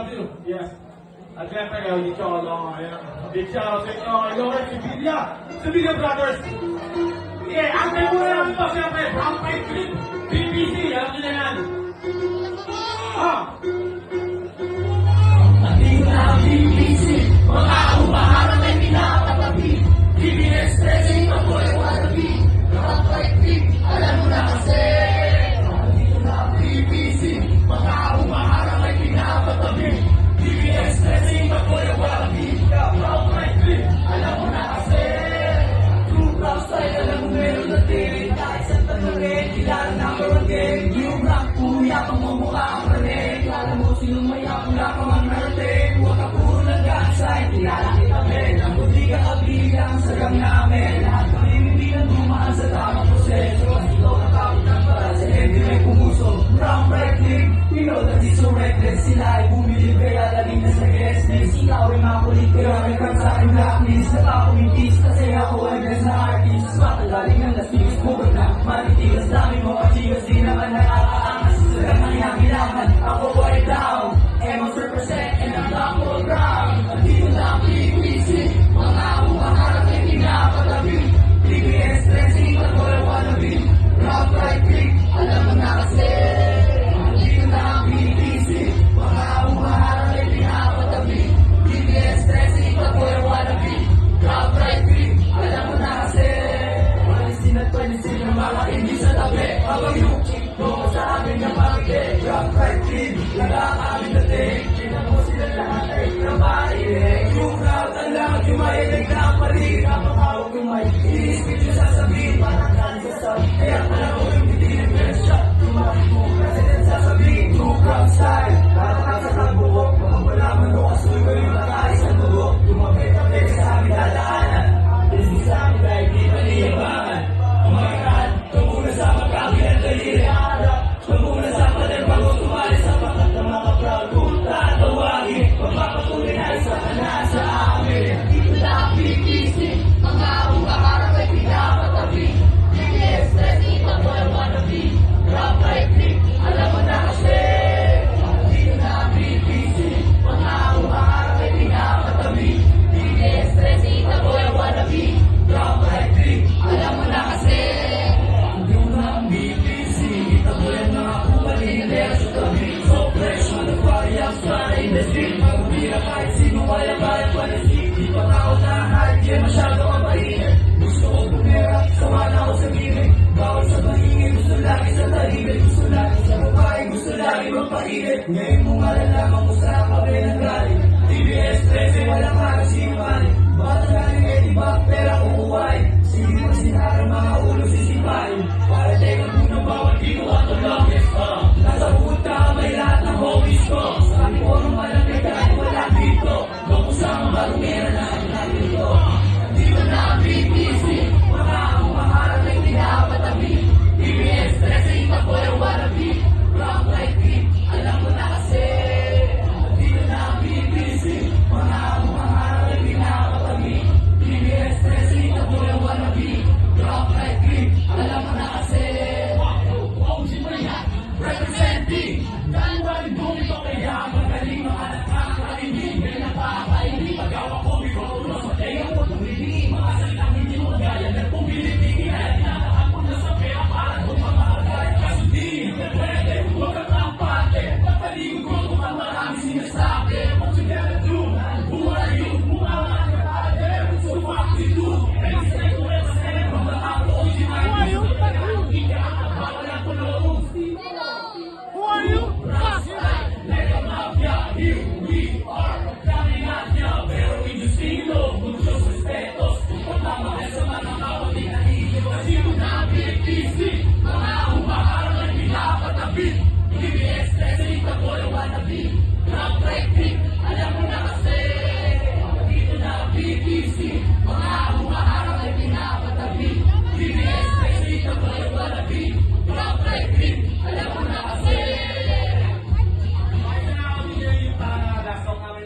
love you. Yes. At syempre, kayo, di Cholo. Ayan. Big shout out sa inyo. Kay Lawrence, si Bilya. Si Bilya Brothers. Okay, antay muna namin to, syempre. From Fight Clip, BBC. Alam nyo na yan. Ah! Nandito na ang BBC, mga umaharap ay pinapatabi. PBS Stressing, ako'y wannabe. Kapag click, alam mo na kasi. Nandito na ang BBC, mga umaharap ay pinapatabi. PBS Stressing, ako'y wannabe. Kapag click, alam mo na kasi. True rap style, alam mo meron na din. Kahit sa tanongin, kilala na ang barangay. Yung rap, kuya, pamumukha ang panig. Alam mo sinong maya, wala pang ang narating. Huwag ka puro nag-ansay, kilala kita men. Ang buti ka kabilang sa gang namin. Lahat kami hindi na dumaan sa tamang proseso. At ikaw nakapit ng para sa hindi may pumuso. Brown bright click, we know that it's so reckless. Sila ay bumilib kaya laging nasa guest list. Ikaw ay makulit kaya may kang sa aking blacklist. Natapong yung kiss kasi ako ay best na artist. Mas matagaling ang last week's bukod na maritigas. Dami mo kachigas, di naman nakakaangas. Sa gang ang kailangan, ako ay down. Emos represent and I'm not for ground. Andito na ang PBC, mga umaharap ay pinapatabi. PBS Stressing, ako ay wannabe. Rock right click, alam mo na kasi. Andito na ang PBC, mga umaharap ay pinapatabi. PBS Stressing, ako ay wannabe. Rock right click, alam mo na kasi. Palisin at palisin ang mga hindi sa tabi. Habang yung chick mo sa amin ng pagkik. Rock right click, lagang amin natin. Tingnan mo sila lahat ay trabahin. Yung crowd ang lahat, yung mahilig na parin.